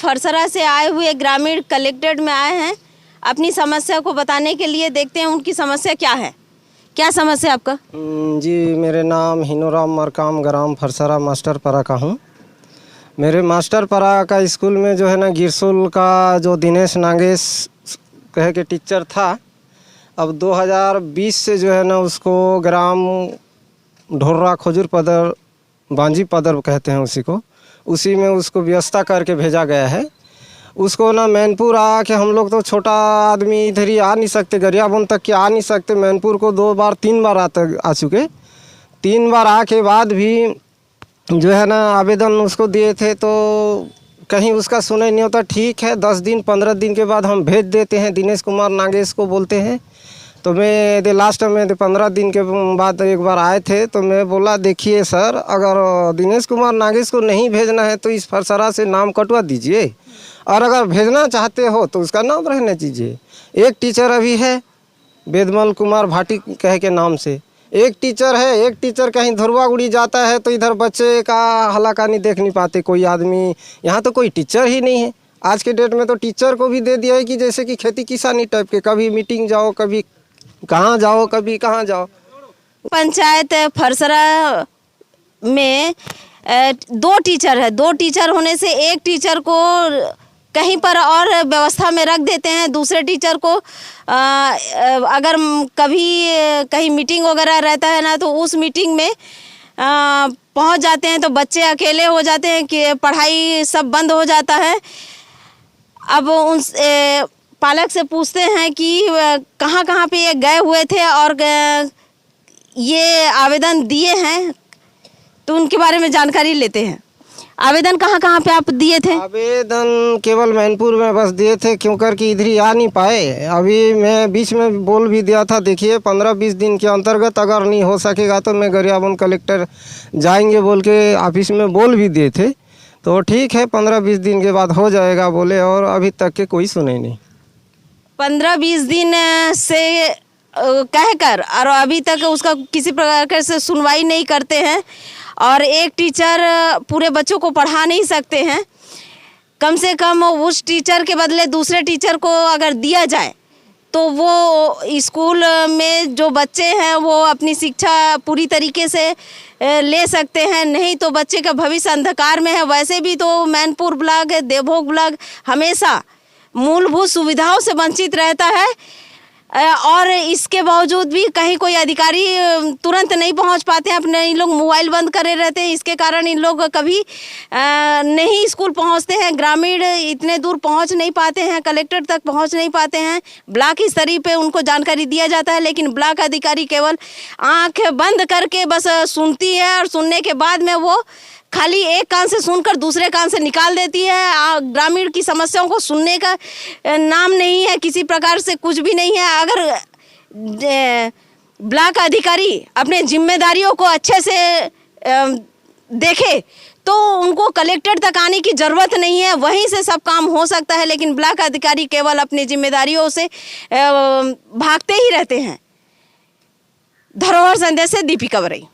फरसरा से आए हुए ग्रामीण कलेक्ट्रेट में आए हैं अपनी समस्या को बताने के लिए। देखते हैं उनकी समस्या क्या है। क्या समस्या आपका? जी, मेरे नाम हिनोराम मरकाम, ग्राम फरसरा मास्टर परा का हूँ। मेरे मास्टर परा का स्कूल में जो है ना गिरसुल का जो दिनेश नागेश कहे के टीचर था, अब 2020 से जो है ना उसको ग्राम ढोर्रा खोजूर पदर बांजी पदर कहते हैं उसी में उसको व्यवस्था करके भेजा गया है। उसको ना मैनपुर आके हम लोग तो छोटा आदमी इधर ही आ नहीं सकते, गरियाबंद तक के आ नहीं सकते। मैनपुर को 3 बार आ चुके। 3 बार आके बाद भी जो है ना आवेदन उसको दिए थे तो कहीं उसका सुनाई नहीं होता। ठीक है, 10 दिन 15 दिन के बाद हम भेज देते हैं, दिनेश कुमार नागेश को बोलते हैं। तो मैं लास्ट में 15 दिन के बाद एक बार आए थे तो मैं बोला देखिए सर, अगर दिनेश कुमार नागेश को नहीं भेजना है तो इस फरसरा से नाम कटवा दीजिए, और अगर भेजना चाहते हो तो उसका नाम रहने दीजिए। एक टीचर अभी है वेदमल कुमार भाटी कहे के नाम से, एक टीचर है। एक टीचर कहीं धुरवागुड़ी जाता है तो इधर बच्चे का हलाकानी देख नहीं पाते कोई आदमी। यहाँ तो कोई टीचर ही नहीं है। आज के डेट में तो टीचर को भी दे दिया है कि जैसे कि खेती किसानी टाइप के, कभी मीटिंग जाओ, कभी कहाँ जाओ, कभी कहाँ जाओ। पंचायत फरसरा में 2 टीचर है। 2 टीचर होने से एक टीचर को कहीं पर और व्यवस्था में रख देते हैं, दूसरे टीचर को अगर कभी कहीं मीटिंग वगैरह रहता है ना तो उस मीटिंग में पहुंच जाते हैं तो बच्चे अकेले हो जाते हैं कि पढ़ाई सब बंद हो जाता है। अब उन पालक से पूछते हैं कि कहाँ कहाँ पे ये गए हुए थे और ये आवेदन दिए हैं, तो उनके बारे में जानकारी लेते हैं। आवेदन कहाँ कहाँ पे आप दिए थे? आवेदन केवल मैनपुर में बस दिए थे, क्योंकि कि इधर ही आ नहीं पाए। अभी मैं बीच में बोल भी दिया था, देखिए 15-20 दिन के अंतर्गत अगर नहीं हो सकेगा तो मैं गरियाबंद कलेक्टर जाएंगे बोल के ऑफिस में बोल भी दिए थे। तो ठीक है, 15-20 दिन के बाद हो जाएगा बोले, और अभी तक के कोई सुने नहीं। 15-20 दिन से कहकर और अभी तक उसका किसी प्रकार से सुनवाई नहीं करते हैं, और एक टीचर पूरे बच्चों को पढ़ा नहीं सकते हैं। कम से कम उस टीचर के बदले दूसरे टीचर को अगर दिया जाए तो वो स्कूल में जो बच्चे हैं वो अपनी शिक्षा पूरी तरीके से ले सकते हैं, नहीं तो बच्चे का भविष्य अंधकार में है। वैसे भी तो मैनपुर ब्लॉक, देवभोग ब्लॉक हमेशा मूलभूत सुविधाओं से वंचित रहता है, और इसके बावजूद भी कहीं कोई अधिकारी तुरंत नहीं पहुंच पाते हैं। अपने इन लोग मोबाइल बंद करे रहते हैं, इसके कारण इन लोग कभी नहीं स्कूल पहुंचते हैं। ग्रामीण इतने दूर पहुंच नहीं पाते हैं, कलेक्टर तक पहुंच नहीं पाते हैं। ब्लॉक स्तर पे उनको जानकारी दिया जाता है, लेकिन ब्लॉक अधिकारी केवल आंख बंद करके बस सुनती है, और सुनने के बाद में वो खाली एक कान से सुनकर दूसरे कान से निकाल देती है। ग्रामीण की समस्याओं को सुनने का नाम नहीं है, किसी प्रकार से कुछ भी नहीं है। अगर ब्लॉक अधिकारी अपने जिम्मेदारियों को अच्छे से देखे तो उनको कलेक्टर तक आने की ज़रूरत नहीं है, वहीं से सब काम हो सकता है। लेकिन ब्लॉक अधिकारी केवल अपनी जिम्मेदारियों से भागते ही रहते हैं। धरोहर संदेश से दीपिका बरई।